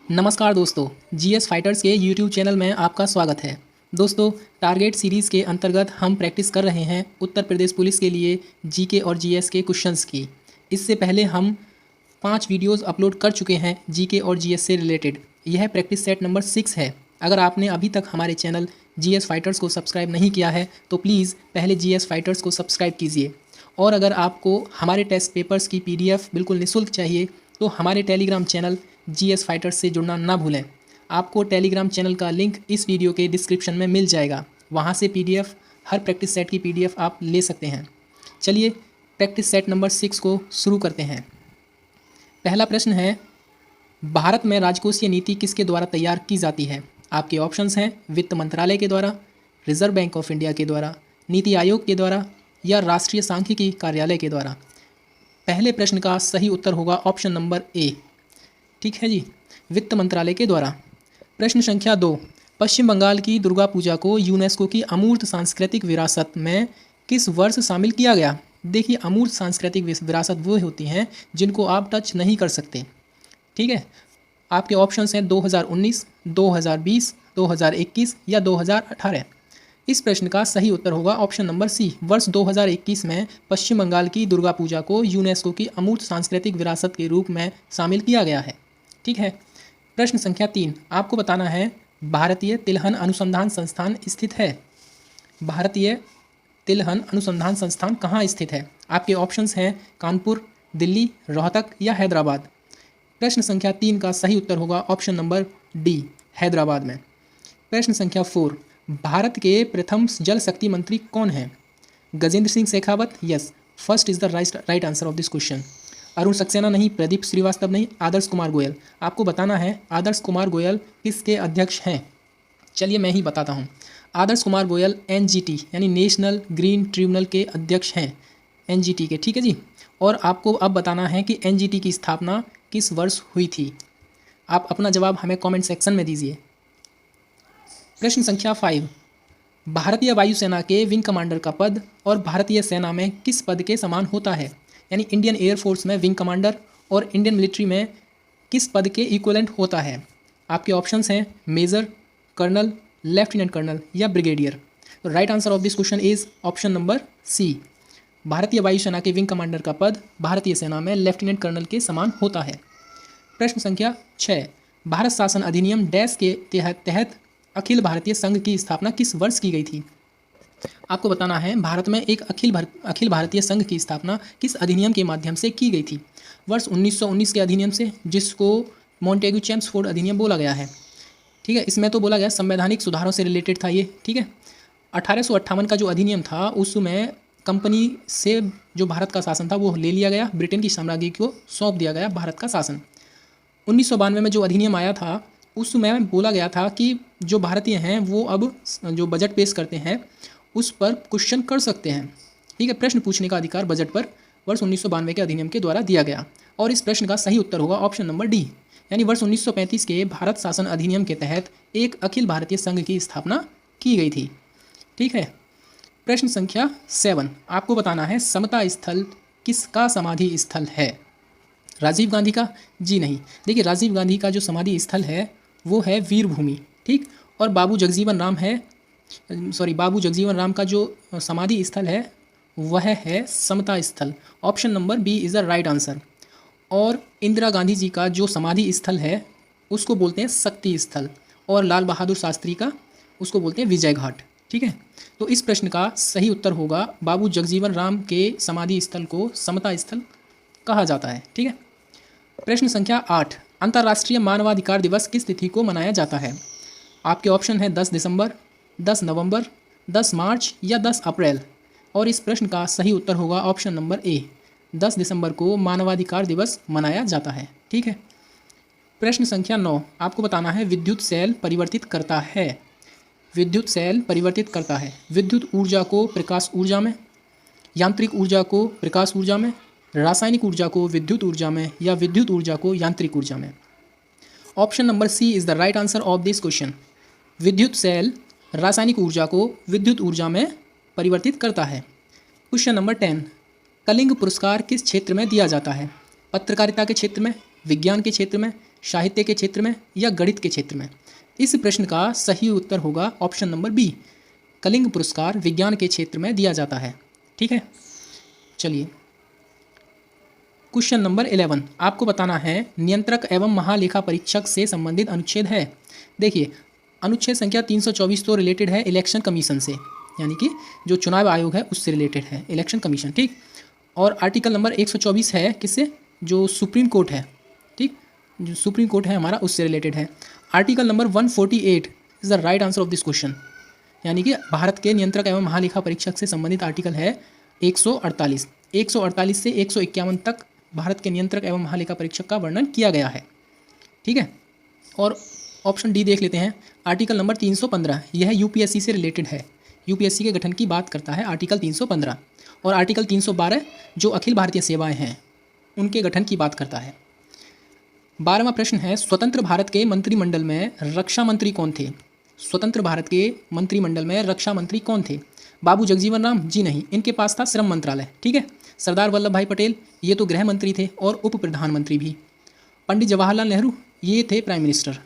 नमस्कार दोस्तों, GS fighters के यूट्यूब चैनल में आपका स्वागत है। दोस्तों, टारगेट सीरीज़ के अंतर्गत हम प्रैक्टिस कर रहे हैं उत्तर प्रदेश पुलिस के लिए जीके और जीएस के क्वेश्चंस की। इससे पहले हम 5 वीडियोस अपलोड कर चुके हैं जीके और जीएस से रिलेटेड। यह प्रैक्टिस सेट नंबर 6 है। अगर आपने अभी तक हमारे चैनल जीएस फाइटर्स को सब्सक्राइब नहीं किया है तो प्लीज़ पहले जीएस फाइटर्स को सब्सक्राइब कीजिए। और अगर आपको हमारे टेस्ट पेपर्स की PDF बिल्कुल निःशुल्क चाहिए तो हमारे टेलीग्राम चैनल जीएस फाइटर्स से जुड़ना ना भूलें। आपको टेलीग्राम चैनल का लिंक इस वीडियो के डिस्क्रिप्शन में मिल जाएगा। वहाँ से PDF, हर प्रैक्टिस सेट की PDF आप ले सकते हैं। चलिए प्रैक्टिस सेट नंबर 6 को शुरू करते हैं। पहला प्रश्न है, भारत में राजकोषीय नीति किसके द्वारा तैयार की जाती है? आपके ऑप्शंस हैं वित्त मंत्रालय के द्वारा, रिजर्व बैंक ऑफ इंडिया के द्वारा, नीति आयोग के द्वारा या राष्ट्रीय सांख्यिकी कार्यालय के द्वारा। पहले प्रश्न का सही उत्तर होगा ऑप्शन नंबर ए। ठीक है जी, वित्त मंत्रालय के द्वारा। प्रश्न संख्या 2, पश्चिम बंगाल की दुर्गा पूजा को यूनेस्को की अमूर्त सांस्कृतिक विरासत में किस वर्ष शामिल किया गया? देखिए, अमूर्त सांस्कृतिक विरासत वो होती हैं जिनको आप टच नहीं कर सकते। ठीक है, आपके ऑप्शंस हैं 2019, 2020, 2021 या 2018। इस प्रश्न का सही उत्तर होगा ऑप्शन नंबर सी। वर्ष 2021 में पश्चिम बंगाल की दुर्गा पूजा को यूनेस्को की अमूर्त सांस्कृतिक विरासत के रूप में शामिल किया गया है। ठीक है। प्रश्न संख्या 3, आपको बताना है भारतीय तिलहन अनुसंधान संस्थान स्थित है। भारतीय तिलहन अनुसंधान संस्थान कहाँ स्थित है? आपके ऑप्शंस हैं कानपुर, दिल्ली, रोहतक या हैदराबाद। प्रश्न संख्या 3 का सही उत्तर होगा ऑप्शन नंबर डी, हैदराबाद में। प्रश्न संख्या 4, भारत के प्रथम जल शक्ति मंत्री कौन हैं? Gajendra Singh Shekhawat, yes, first is the right answer of this question. Arun Saxena नहीं, प्रदीप श्रीवास्तव नहीं, आदर्श कुमार गोयल। आपको बताना है आदर्श कुमार गोयल किसके अध्यक्ष हैं। चलिए मैं ही बताता हूँ। आदर्श कुमार गोयल NGT यानी नेशनल ग्रीन ट्रिब्यूनल के अध्यक्ष हैं, NGT के। ठीक है जी। और आपको अब बताना है कि NGT की स्थापना किस वर्ष हुई थी। आप अपना जवाब हमें कॉमेंट सेक्शन में दीजिए। प्रश्न संख्या 5, भारतीय वायुसेना के विंग कमांडर का पद और भारतीय सेना में किस पद के समान होता है? यानी इंडियन एयरफोर्स में विंग कमांडर और इंडियन मिलिट्री में किस पद के इक्वलेंट होता है? आपके ऑप्शंस हैं मेजर, कर्नल, लेफ्टिनेंट कर्नल या ब्रिगेडियर। तो right answer of this question is option number C. भारतीय वायुसेना के विंग कमांडर का पद भारतीय सेना में लेफ्टिनेंट कर्नल के समान होता है। प्रश्न संख्या 6, भारत शासन अधिनियम डैश के तहत अखिल भारतीय संघ की स्थापना किस वर्ष की गई थी? आपको बताना है भारत में एक अखिल भारतीय संघ की स्थापना किस अधिनियम के माध्यम से की गई थी। वर्ष 1919 के अधिनियम से, जिसको मॉन्टेग्यू चेम्सफोर्ड अधिनियम बोला गया है। ठीक है, इसमें तो बोला गया संवैधानिक सुधारों से रिलेटेड था ये। ठीक है, 1858 का जो अधिनियम था उसमें कंपनी से जो भारत का शासन था वो ले लिया गया, ब्रिटेन की साम्राज्य को सौंप दिया गया भारत का शासन। 1992 में जो अधिनियम आया था उसमें बोला गया था कि जो भारतीय हैं वो अब जो बजट पेश करते हैं उस पर क्वेश्चन कर सकते हैं। ठीक है, प्रश्न पूछने का अधिकार बजट पर वर्ष 1992 के अधिनियम के द्वारा दिया गया। और इस प्रश्न का सही उत्तर होगा ऑप्शन नंबर डी, यानी वर्ष 1935 के भारत शासन अधिनियम के तहत एक अखिल भारतीय संघ की स्थापना की गई थी। ठीक है। प्रश्न संख्या 7, आपको बताना है समता स्थल किसका समाधि स्थल है? राजीव गांधी का? जी नहीं। देखिए, राजीव गांधी का जो समाधि स्थल है वो है वीरभूमि। ठीक, और बाबू जगजीवन राम का जो समाधि स्थल है वह है Samata Sthal. Option number B is the right answer. और इंदिरा गांधी जी का जो समाधि स्थल है उसको बोलते हैं शक्ति स्थल, और लाल बहादुर शास्त्री का उसको बोलते हैं विजय घाट। ठीक है, तो इस प्रश्न का सही उत्तर होगा बाबू जगजीवन राम के समाधि स्थल को समता स्थल कहा जाता है। ठीक है। प्रश्न संख्या 8, अंतर्राष्ट्रीय मानवाधिकार दिवस किस तिथि को मनाया जाता है? आपके ऑप्शन है 10 दिसंबर, 10 नवंबर, 10 मार्च या 10 अप्रैल। और इस प्रश्न का सही उत्तर होगा ऑप्शन नंबर ए, 10 दिसंबर को मानवाधिकार दिवस मनाया जाता है। ठीक है। प्रश्न संख्या 9, आपको बताना है विद्युत सेल परिवर्तित करता है। विद्युत सेल परिवर्तित करता है विद्युत ऊर्जा को प्रकाश ऊर्जा में, यांत्रिक ऊर्जा को प्रकाश ऊर्जा में, रासायनिक ऊर्जा को विद्युत ऊर्जा में या विद्युत ऊर्जा को यांत्रिक ऊर्जा में। Option number C is the right answer of this question. विद्युत सेल रासायनिक ऊर्जा को विद्युत ऊर्जा में परिवर्तित करता है। क्वेश्चन नंबर 10, कलिंग पुरस्कार किस क्षेत्र में दिया जाता है? पत्रकारिता के क्षेत्र में, विज्ञान के क्षेत्र में, साहित्य के क्षेत्र में या गणित के क्षेत्र में? इस प्रश्न का सही उत्तर होगा ऑप्शन नंबर बी, कलिंग पुरस्कार विज्ञान के क्षेत्र में दिया जाता है। ठीक है, चलिए क्वेश्चन नंबर 11, आपको बताना है नियंत्रक एवं महालेखा परीक्षक से संबंधित अनुच्छेद है। देखिए, अनुच्छेद संख्या 324 तो रिलेटेड है इलेक्शन कमीशन से, यानी कि जो चुनाव आयोग है उससे रिलेटेड है इलेक्शन कमीशन। ठीक, और आर्टिकल नंबर 124 है किससे? जो सुप्रीम कोर्ट है। ठीक, जो सुप्रीम कोर्ट है हमारा उससे रिलेटेड है। Article number 148 is the right answer of this question, यानी कि भारत के नियंत्रक एवं महालेखा परीक्षक से संबंधित आर्टिकल है 148। 148 से 151 तक भारत के नियंत्रक एवं महालेखा परीक्षक का वर्णन किया गया है। ठीक है, और ऑप्शन डी देख लेते हैं। आर्टिकल नंबर 315, यह यूपीएससी से रिलेटेड है, यूपीएससी के गठन की बात करता है आर्टिकल 315। और आर्टिकल 312 जो अखिल भारतीय सेवाएं हैं उनके गठन की बात करता है। 12वां प्रश्न है, स्वतंत्र भारत के मंत्रिमंडल में रक्षा मंत्री कौन थे? स्वतंत्र भारत के मंत्रिमंडल में रक्षा मंत्री कौन थे? बाबू जगजीवन राम? जी नहीं, इनके पास था श्रम मंत्रालय। ठीक है, सरदार वल्लभ भाई पटेल ये तो गृह मंत्री थे और उप प्रधानमंत्री भी। पंडित जवाहरलाल नेहरू ये थे प्राइम मिनिस्टर।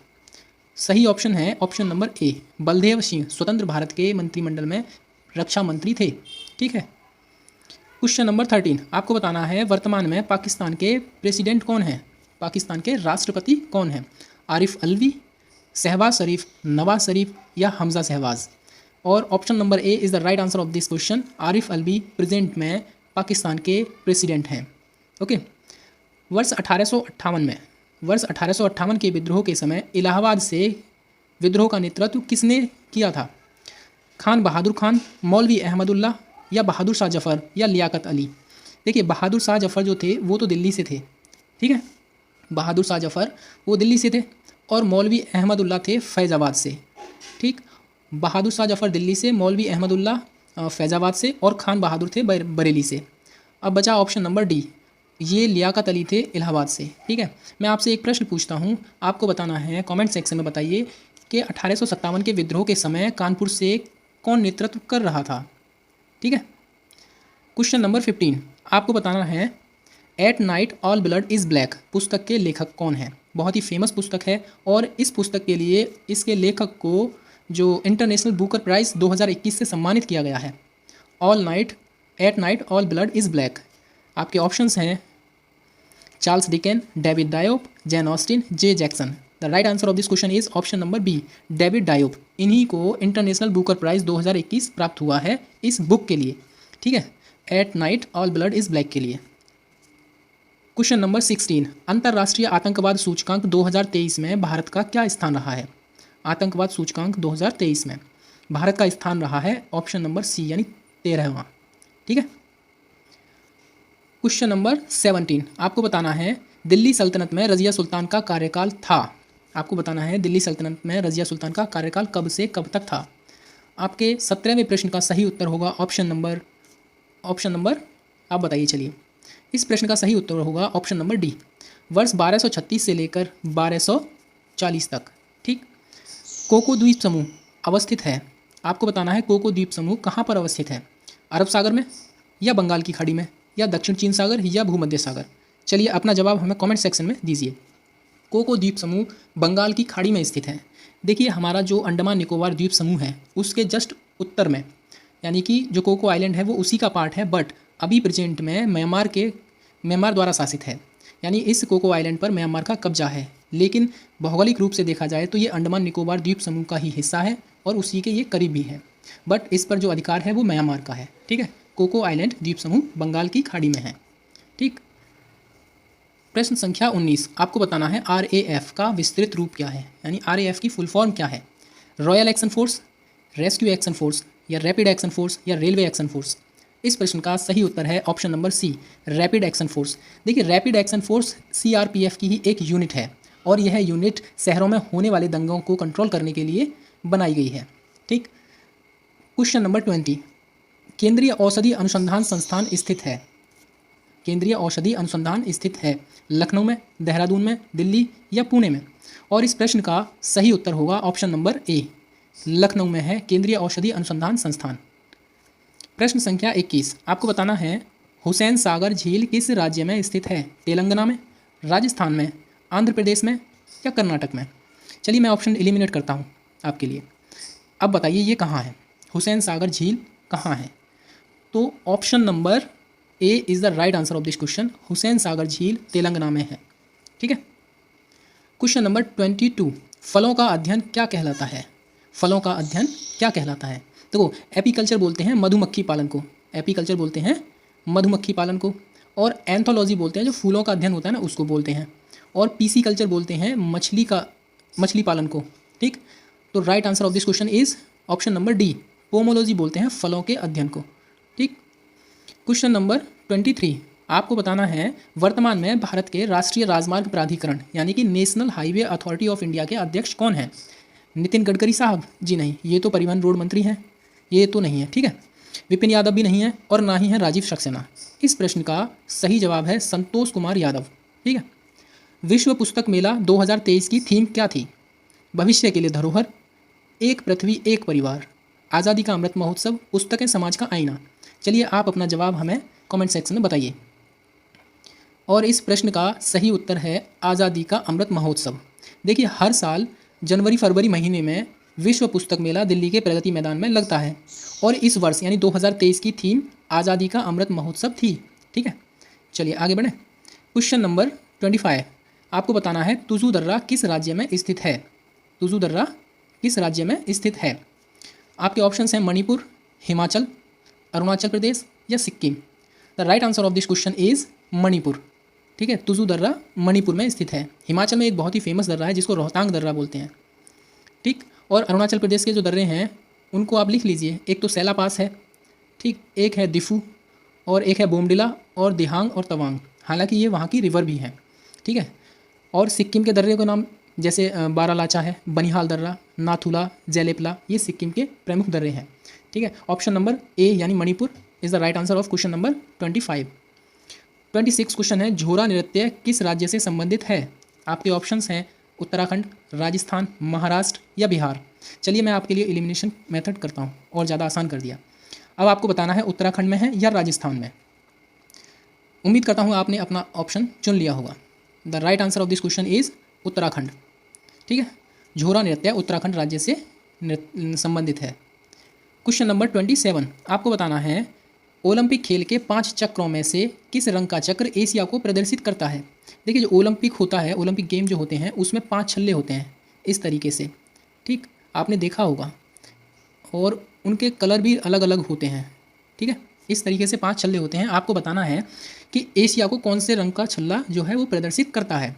सही ऑप्शन है ऑप्शन नंबर ए, बलदेव सिंह स्वतंत्र भारत के मंत्रिमंडल में रक्षा मंत्री थे। ठीक है, क्वेश्चन नंबर 13, आपको बताना है वर्तमान में पाकिस्तान के प्रेसिडेंट कौन हैं? पाकिस्तान के राष्ट्रपति कौन हैं? आरिफ अलवी, शहबाज शरीफ, नवाज शरीफ या हमजा शहबाज? और option number A is the right answer of this question. Arif Alvi present में पाकिस्तान के प्रेसिडेंट हैं। ओके, वर्ष 1858 के विद्रोह के समय इलाहाबाद से विद्रोह का नेतृत्व किसने किया था? खान बहादुर खान, मौलवी अहमदुल्ला या बहादुर शाह जफ़र या लियाकत अली? देखिए, बहादुर शाह जफ़र जो थे वो तो दिल्ली से थे। ठीक है, बहादुर शाह जफ़र वो दिल्ली से थे और मौलवी अहमदुल्ला थे फैज़ाबाद से। ठीक, बहादुर शाह जफ़र दिल्ली से, मौलवी अहमदुल्ला फैज़ाबाद से और खान बहादुर थे बरेली से। अब बचा ऑप्शन नंबर डी, ये लियाकत अली थे इलाहाबाद से। ठीक है, मैं आपसे एक प्रश्न पूछता हूँ, आपको बताना है, कमेंट सेक्शन में बताइए कि 1857 के विद्रोह के समय कानपुर से कौन नेतृत्व कर रहा था? ठीक है, क्वेश्चन नंबर 15, आपको बताना है at night all blood is black पुस्तक के लेखक कौन हैं? बहुत ही फेमस पुस्तक है और इस पुस्तक के लिए इसके लेखक को जो इंटरनेशनल बुकर प्राइज़ 2021 से सम्मानित किया गया है। At night all blood is black. आपके ऑप्शंस हैं Charles Dicken, David Diop, Jane Austen, J Jackson. The right answer of this question is option number B, David Diop. इन्हीं को इंटरनेशनल बुकर प्राइज़ 2021 प्राप्त हुआ है इस बुक के लिए। ठीक है, at night all blood is black के लिए। क्वेश्चन नंबर 16, अंतर्राष्ट्रीय आतंकवाद सूचकांक 2023 में भारत का क्या स्थान रहा है? आतंकवाद सूचकांक 2023 में भारत का स्थान रहा है ऑप्शन नंबर सी, यानी 13वां। ठीक है, क्वेश्चन नंबर 17, आपको बताना है दिल्ली सल्तनत में रज़िया सुल्तान का कार्यकाल था। आपको बताना है दिल्ली सल्तनत में रज़िया सुल्तान का कार्यकाल कब से कब तक था? आपके 17वें प्रश्न का सही उत्तर होगा ऑप्शन नंबर आप बताइए। चलिए, इस प्रश्न का सही उत्तर होगा ऑप्शन नंबर डी, वर्ष 1236 से लेकर 1240 तक। ठीक, कोको द्वीप समूह अवस्थित है। आपको बताना है कोको द्वीप समूह कहाँ पर अवस्थित है? अरब सागर में या बंगाल की खाड़ी में या दक्षिण चीन सागर या भूमध्य सागर? चलिए, अपना जवाब हमें कमेंट सेक्शन में दीजिए। कोको द्वीप समूह बंगाल की खाड़ी में स्थित है। देखिए, हमारा जो अंडमान निकोबार द्वीप समूह है उसके जस्ट उत्तर में, यानी कि जो कोको आइलैंड है वो उसी का पार्ट है, बट अभी प्रेजेंट में म्यांमार द्वारा शासित है। यानी इस कोको आइलैंड पर म्यांमार का कब्जा है, लेकिन भौगोलिक रूप से देखा जाए तो ये अंडमान निकोबार द्वीप समूह का ही हिस्सा है और उसी के ये करीब भी है, बट इस पर जो अधिकार है वो म्यांमार का है। ठीक है, कोको आइलैंड द्वीप समूह बंगाल की खाड़ी में है। ठीक, प्रश्न संख्या 19, आपको बताना है RAF का विस्तृत रूप क्या है, यानी RAF की फुल फॉर्म क्या है? Royal action force, rescue action force या रैपिड एक्शन फोर्स या रेलवे एक्शन फोर्स? इस प्रश्न का सही उत्तर है option number C, rapid action force. देखिए, रैपिड एक्शन फोर्स CRPF की ही एक यूनिट है और यह यूनिट शहरों में होने वाले दंगों को कंट्रोल करने के लिए बनाई गई है। ठीक, क्वेश्चन नंबर 20, केंद्रीय औषधि अनुसंधान संस्थान स्थित है। केंद्रीय औषधि अनुसंधान स्थित है लखनऊ में, देहरादून में, दिल्ली या पुणे में? और इस प्रश्न का सही उत्तर होगा ऑप्शन नंबर ए, लखनऊ में है केंद्रीय औषधि अनुसंधान संस्थान। प्रश्न संख्या 21 आपको बताना है हुसैन सागर झील किस राज्य में स्थित है? तेलंगाना में, राजस्थान में, आंध्र प्रदेश में या कर्नाटक में? चलिए मैं ऑप्शन एलिमिनेट करता हूँ आपके लिए। अब बताइए ये कहाँ है, हुसैन सागर झील कहाँ है? तो option number A is the right answer of this question. Hussain Sagar झील तेलंगाना में है। ठीक है। क्वेश्चन नंबर 22 फलों का अध्ययन क्या कहलाता है? फलों का अध्ययन क्या कहलाता है? देखो एपीकल्चर बोलते हैं मधुमक्खी पालन को, एपीकल्चर बोलते हैं मधुमक्खी पालन को, और एंथोलॉजी बोलते हैं जो फूलों का अध्ययन होता है ना उसको बोलते हैं, और पीसी कल्चर बोलते हैं मछली पालन को। ठीक, तो right answer of this question is option number D, pomology बोलते हैं फलों के अध्ययन को। ठीक। क्वेश्चन नंबर 23 आपको बताना है वर्तमान में भारत के राष्ट्रीय राजमार्ग प्राधिकरण यानी कि national highway authority of India के अध्यक्ष कौन है? नितिन गडकरी साहब? जी नहीं, ये तो परिवहन रोड मंत्री हैं, ये तो नहीं है। ठीक है। विपिन यादव भी नहीं है और ना ही है राजीव सक्सेना। इस प्रश्न का सही जवाब है संतोष कुमार यादव। ठीक है। विश्व पुस्तक मेला 2023 की थीम क्या थी? भविष्य के लिए धरोहर, एक पृथ्वी एक परिवार, आज़ादी का अमृत महोत्सव, पुस्तकें समाज का आईना। चलिए आप अपना जवाब हमें कमेंट सेक्शन में बताइए। और इस प्रश्न का सही उत्तर है आज़ादी का अमृत महोत्सव। देखिए हर साल जनवरी फरवरी महीने में विश्व पुस्तक मेला दिल्ली के प्रगति मैदान में लगता है और इस वर्ष यानी 2023 की थीम आज़ादी का अमृत महोत्सव थी। ठीक है। चलिए आगे बढ़ें। क्वेश्चन नंबर 25 आपको बताना है तुजू दर्रा किस राज्य में स्थित है? तुजू दर्रा किस राज्य में स्थित है? आपके ऑप्शंस हैं मणिपुर, हिमाचल, अरुणाचल प्रदेश या Sikkim. The right answer of this question is Manipur. ठीक है। तुजू दर्रा मणिपुर में स्थित है। हिमाचल में एक बहुत ही फेमस दर्रा है जिसको रोहतांग दर्रा बोलते हैं। ठीक। और अरुणाचल प्रदेश के जो दर्रे हैं उनको आप लिख लीजिए, एक तो सैला पास है, ठीक, एक है दिफू और एक है बोमडिला और दिहांग और तवांग। हालांकि ये वहाँ की रिवर भी है। ठीक है। और सिक्किम के दर्रे का नाम जैसे बारालाचा है, बनिहाल दर्रा, नाथुला, जैलेपला, ये सिक्किम के प्रमुख दर्रे हैं। ठीक है। ऑप्शन नंबर ए यानी Manipur is the right answer of question number 25। 26 question है झोरा नृत्य किस राज्य से संबंधित है? आपके ऑप्शंस हैं उत्तराखंड, राजस्थान, महाराष्ट्र या बिहार। चलिए मैं आपके लिए एलिमिनेशन मेथड करता हूँ और ज़्यादा आसान कर दिया। अब आपको बताना है उत्तराखंड में है या राजस्थान में। उम्मीद करता हूँ आपने अपना ऑप्शन चुन लिया होगा। The right answer of this question is Uttarakhand. ठीक है। झोरा नृत्य उत्तराखंड राज्य से संबंधित है। क्वेश्चन नंबर 27 आपको बताना है ओलंपिक खेल के 5 चक्रों में से किस रंग का चक्र एशिया को प्रदर्शित करता है? देखिए जो ओलंपिक होता है, ओलंपिक गेम जो होते हैं उसमें 5 छल्ले होते हैं इस तरीके से। ठीक, आपने देखा होगा, और उनके कलर भी अलग अलग होते हैं। ठीक है। इस तरीके से 5 छल्ले होते हैं। आपको बताना है कि एशिया को कौन से रंग का छल्ला जो है वो प्रदर्शित करता है।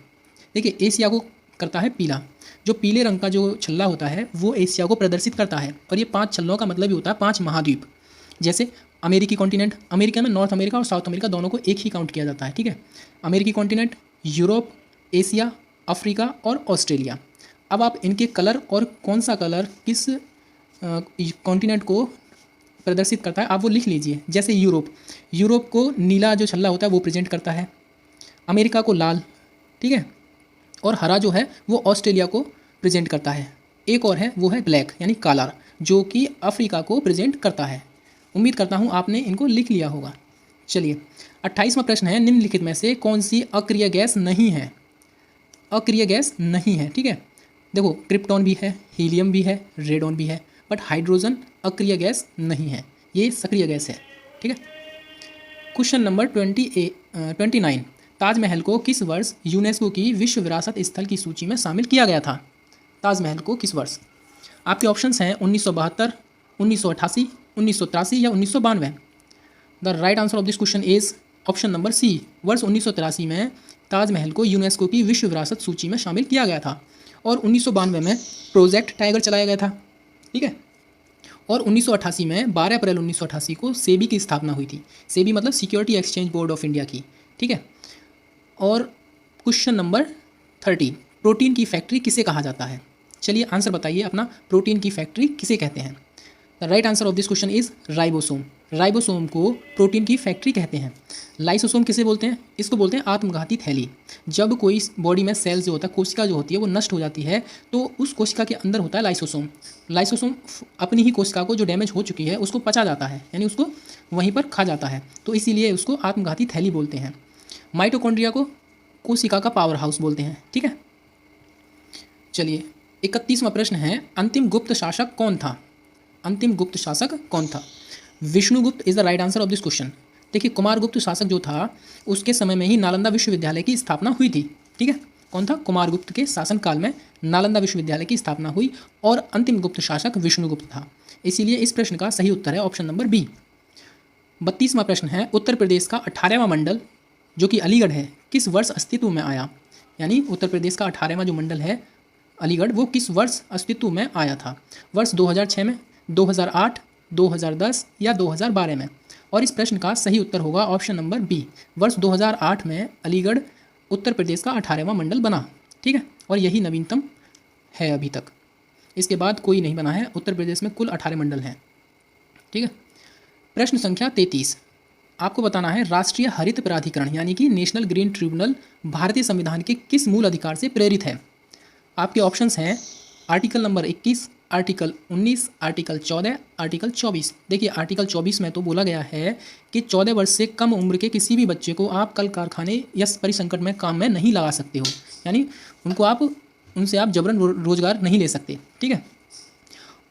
देखिए एशिया को करता है पीला, जो पीले रंग का जो छल्ला होता है वो एशिया को प्रदर्शित करता है। और ये 5 छल्लों का मतलब ही होता है 5 महाद्वीप। जैसे अमेरिकी कॉन्टिनेंट, अमेरिका में नॉर्थ अमेरिका और साउथ अमेरिका दोनों को एक ही काउंट किया जाता है। ठीक है। अमेरिकी कॉन्टिनेंट, यूरोप, एशिया, अफ्रीका और ऑस्ट्रेलिया। अब आप इनके कलर और कौन सा कलर किस कॉन्टिनेंट को प्रदर्शित करता है आप वो लिख लीजिए। जैसे यूरोप को नीला जो छल्ला होता है वो प्रेजेंट करता है, अमेरिका को लाल, ठीक है, और हरा जो है वो ऑस्ट्रेलिया को प्रेजेंट करता है। एक और है वो है ब्लैक यानी काला, जो कि अफ्रीका को प्रेजेंट करता है। उम्मीद करता हूँ आपने इनको लिख लिया होगा। चलिए 28वां प्रश्न है निम्नलिखित में से कौन सी अक्रिय गैस नहीं है? अक्रिय गैस नहीं है। ठीक है। देखो क्रिप्टॉन भी है, हीलियम भी है, रेडॉन भी है, बट हाइड्रोजन अक्रिय गैस नहीं है, ये सक्रिय गैस है। ठीक है। क्वेश्चन नंबर 29 ताजमहल को किस वर्ष यूनेस्को की विश्व विरासत स्थल की सूची में शामिल किया गया था? ताजमहल को किस वर्ष? आपके ऑप्शंस हैं 1972, 1988, 1983 या 1992। The right answer of this question is option number C, वर्ष 1983 में ताजमहल को यूनेस्को की विश्व विरासत सूची में शामिल किया गया था और 1992 में प्रोजेक्ट टाइगर चलाया गया था। ठीक है। और 1988 में 12 अप्रैल 1988 को सेबी की स्थापना हुई थी। सेबी मतलब security exchange board of India की। ठीक है। और क्वेश्चन नंबर 30 प्रोटीन की फैक्ट्री किसे कहा जाता है? चलिए आंसर बताइए अपना, प्रोटीन की फैक्ट्री किसे कहते हैं? The right answer of this question is ribosome. Ribosome को प्रोटीन की फैक्ट्री कहते हैं। लाइसोसोम किसे बोलते हैं? इसको बोलते हैं आत्मघाती थैली। जब कोई बॉडी में सेल जो होता है, कोशिका जो होती है वो नष्ट हो जाती है, तो उस कोशिका के अंदर होता है लाइसोसोम। लाइसोसोम अपनी ही कोशिका को जो डैमेज हो चुकी है उसको पचा जाता है, यानी उसको वहीं पर खा जाता है, तो इसीलिए उसको आत्मघाती थैली बोलते हैं। माइटोकॉन्ड्रिया को कोशिका का पावर हाउस बोलते हैं। ठीक है, चलिए 31वां प्रश्न है, अंतिम गुप्त शासक कौन था? अंतिम गुप्त शासक कौन था? Vishnugupta is the right answer of this question. देखिए, कुमारगुप्त शासक जो था उसके समय में ही नालंदा विश्वविद्यालय की स्थापना हुई थी। ठीक है, कौन था? कुमारगुप्त के शासनकाल में नालंदा विश्वविद्यालय की स्थापना हुई और अंतिम गुप्त शासक विष्णुगुप्त था। इसीलिए इस प्रश्न का सही उत्तर है ऑप्शन नंबर बी। 32वां प्रश्न है, उत्तर प्रदेश का 18वां मंडल जो कि अलीगढ़ है किस वर्ष अस्तित्व में आया? यानी उत्तर प्रदेश का 18वां जो मंडल है अलीगढ़, वो किस वर्ष अस्तित्व में आया था? वर्ष 2006 में, 2008, 2010 या 2012 में? और इस प्रश्न का सही उत्तर होगा ऑप्शन नंबर बी, वर्ष 2008 में अलीगढ़ उत्तर प्रदेश का 18वां मंडल बना। ठीक है, और यही नवीनतम है अभी तक, इसके बाद कोई नहीं बना है। उत्तर प्रदेश में कुल 18 मंडल हैं। ठीक है, प्रश्न संख्या 33, आपको बताना है राष्ट्रीय हरित प्राधिकरण यानी कि नेशनल ग्रीन ट्रिब्यूनल भारतीय संविधान के किस मूल अधिकार से प्रेरित है? आपके ऑप्शंस हैं article number 21, article 19, article 14, article 24। देखिए, आर्टिकल 24 में तो बोला गया है कि 14 वर्ष से कम उम्र के किसी भी बच्चे को आप कल कारखाने या परिसंकट में काम में नहीं लगा सकते हो, यानी उनसे आप जबरन रोजगार नहीं ले सकते। ठीक है,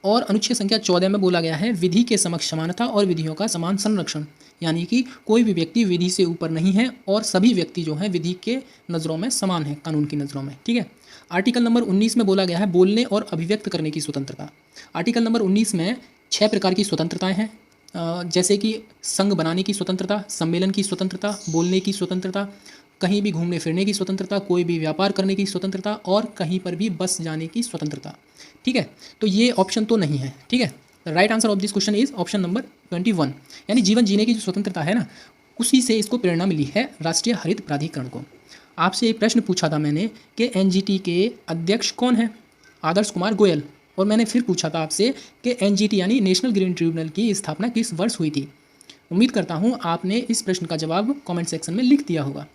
और अनुच्छेद संख्या 14 में बोला गया है विधि के समक्ष समानता और विधियों का समान संरक्षण, यानी कि कोई भी व्यक्ति विधि से ऊपर नहीं है और सभी व्यक्ति जो हैं विधि के नज़रों में समान है, कानून की नज़रों में। ठीक है, आर्टिकल नंबर 19 में बोला गया है बोलने और अभिव्यक्त करने की स्वतंत्रता। आर्टिकल नंबर 19 में 6 प्रकार की स्वतंत्रताएं हैं, जैसे कि संघ बनाने की स्वतंत्रता, सम्मेलन की स्वतंत्रता, बोलने की स्वतंत्रता, कहीं भी घूमने फिरने की स्वतंत्रता, कोई भी व्यापार करने की स्वतंत्रता और कहीं पर भी बस जाने की स्वतंत्रता। ठीक है, तो ये ऑप्शन तो नहीं है। ठीक है, right answer of this question is option number 21, यानी जीवन जीने की जो स्वतंत्रता है ना, उसी से इसको प्रेरणा मिली है राष्ट्रीय हरित प्राधिकरण को। आपसे एक प्रश्न पूछा था मैंने कि एनजीटी के अध्यक्ष कौन है? आदर्श कुमार गोयल। और मैंने फिर पूछा था आपसे कि एनजीटी यानी नेशनल ग्रीन ट्रिब्यूनल की स्थापना किस वर्ष हुई थी? उम्मीद करता हूँ आपने इस प्रश्न का जवाब कमेंट सेक्शन में लिख दिया होगा।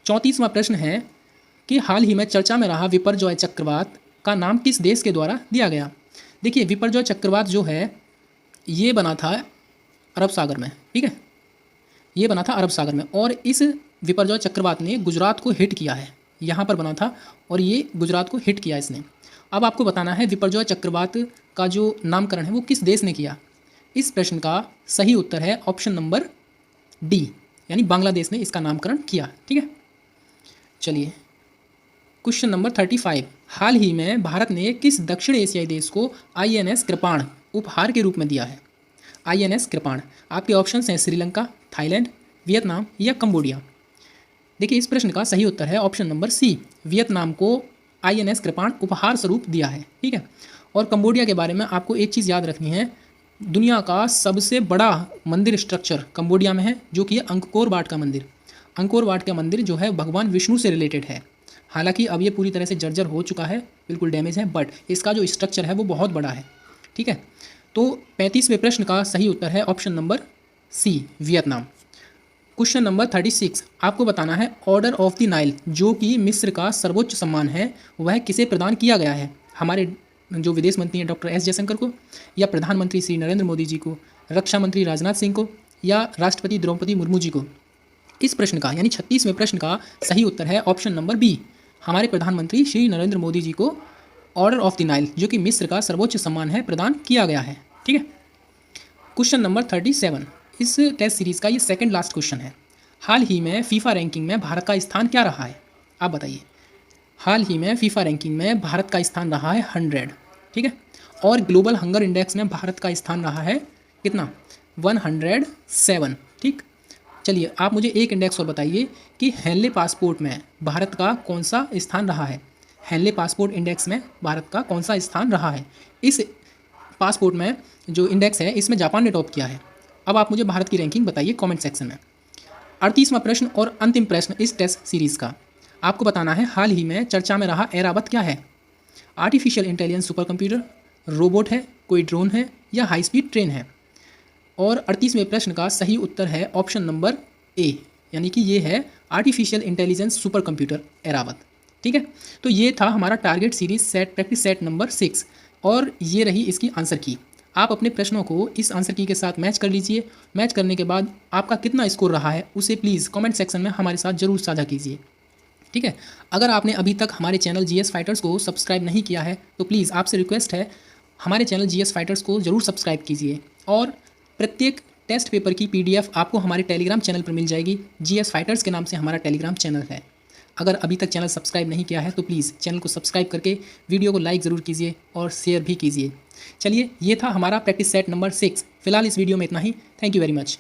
34वां प्रश्न है कि हाल ही में चर्चा में रहा विपर्जॉय चक्रवात का नाम किस देश के द्वारा दिया गया? देखिए, विपर्जॉय चक्रवात जो है ये बना था अरब सागर में। ठीक है, ये बना था अरब सागर में और इस विपर्जॉय चक्रवात ने गुजरात को हिट किया है। यहाँ पर बना था और ये गुजरात को हिट किया इसने। अब आपको बताना है विपर्जॉय चक्रवात का जो नामकरण है वो किस देश ने किया? इस प्रश्न का सही उत्तर है ऑप्शन नंबर डी, यानी बांग्लादेश ने इसका नामकरण किया। ठीक है, चलिए क्वेश्चन नंबर 35, हाल ही में भारत ने किस दक्षिण एशियाई देश को INS कृपाण उपहार के रूप में दिया है? INS कृपाण, आपके ऑप्शंस हैं श्रीलंका, थाईलैंड, वियतनाम या कंबोडिया। देखिए, इस प्रश्न का सही उत्तर है ऑप्शन नंबर सी, वियतनाम को INS कृपाण उपहार स्वरूप दिया है। ठीक है, और कंबोडिया के बारे में आपको एक चीज़ याद रखनी है, दुनिया का सबसे बड़ा मंदिर स्ट्रक्चर कंबोडिया में है जो कि अंकोर वाट का मंदिर। अंकोर वाट का मंदिर जो है भगवान विष्णु से रिलेटेड है। हालांकि अब ये पूरी तरह से जर्जर हो चुका है, बिल्कुल डैमेज है, बट इसका जो स्ट्रक्चर है वो बहुत बड़ा है। ठीक है, तो 35वें प्रश्न का सही उत्तर है option number C, Vietnam. Question number 36, आपको बताना है ऑर्डर ऑफ द नाइल जो कि मिस्र का सर्वोच्च सम्मान है वह किसे प्रदान किया गया है? हमारे जो विदेश मंत्री हैं डॉक्टर एस जयशंकर को, या प्रधानमंत्री श्री नरेंद्र मोदी जी को, रक्षा मंत्री राजनाथ सिंह को, या राष्ट्रपति द्रौपदी मुर्मू जी को? इस प्रश्न का यानी 36वें प्रश्न का सही उत्तर है ऑप्शन नंबर बी, हमारे प्रधानमंत्री श्री नरेंद्र मोदी जी को ऑर्डर ऑफ द नाइल जो कि मिस्र का सर्वोच्च सम्मान है प्रदान किया गया है। ठीक है, क्वेश्चन नंबर 37, इस टेस्ट सीरीज़ का ये सेकंड लास्ट क्वेश्चन है। हाल ही में फीफा रैंकिंग में भारत का स्थान क्या रहा है? आप बताइए। हाल ही में फीफा रैंकिंग में भारत का स्थान रहा है 100। ठीक है, और ग्लोबल हंगर इंडेक्स में भारत का स्थान रहा है कितना? 107। ठीक, चलिए आप मुझे एक इंडेक्स और बताइए कि हेनले पासपोर्ट में भारत का कौन सा स्थान रहा है? हेनले पासपोर्ट इंडेक्स में भारत का कौन सा स्थान रहा है? इस पासपोर्ट में जो इंडेक्स है इसमें जापान ने टॉप किया है। अब आप मुझे भारत की रैंकिंग बताइए कमेंट सेक्शन में। 38वां प्रश्न और अंतिम प्रश्न इस टेस्ट सीरीज़ का, आपको बताना है हाल ही में चर्चा में रहा एरावत क्या है? Artificial intelligence super computer, robot है, कोई ड्रोन है या हाई स्पीड ट्रेन है? और 38वें प्रश्न का सही उत्तर है ऑप्शन नंबर ए, यानी कि ये है artificial intelligence super computer Airavat. ठीक है, तो ये था हमारा target series set practice set number 6 और ये रही इसकी आंसर की। आप अपने प्रश्नों को इस आंसर की के साथ मैच कर लीजिए। मैच करने के बाद आपका कितना स्कोर रहा है उसे प्लीज़ कमेंट सेक्शन में हमारे साथ ज़रूर साझा कीजिए। ठीक है, अगर आपने अभी तक हमारे चैनल जीएस फाइटर्स को सब्सक्राइब नहीं किया है तो प्लीज़ आपसे रिक्वेस्ट है, हमारे चैनल जीएस फाइटर्स को ज़रूर सब्सक्राइब कीजिए। और प्रत्येक टेस्ट पेपर की पीडीएफ आपको हमारे टेलीग्राम चैनल पर मिल जाएगी। जीएस फाइटर्स के नाम से हमारा टेलीग्राम चैनल है। अगर अभी तक चैनल सब्सक्राइब नहीं किया है तो प्लीज़ चैनल को सब्सक्राइब करके वीडियो को लाइक ज़रूर कीजिए और शेयर भी कीजिए। चलिए, ये था हमारा प्रैक्टिस सेट नंबर 6। फिलहाल इस वीडियो में इतना ही। Thank you very much.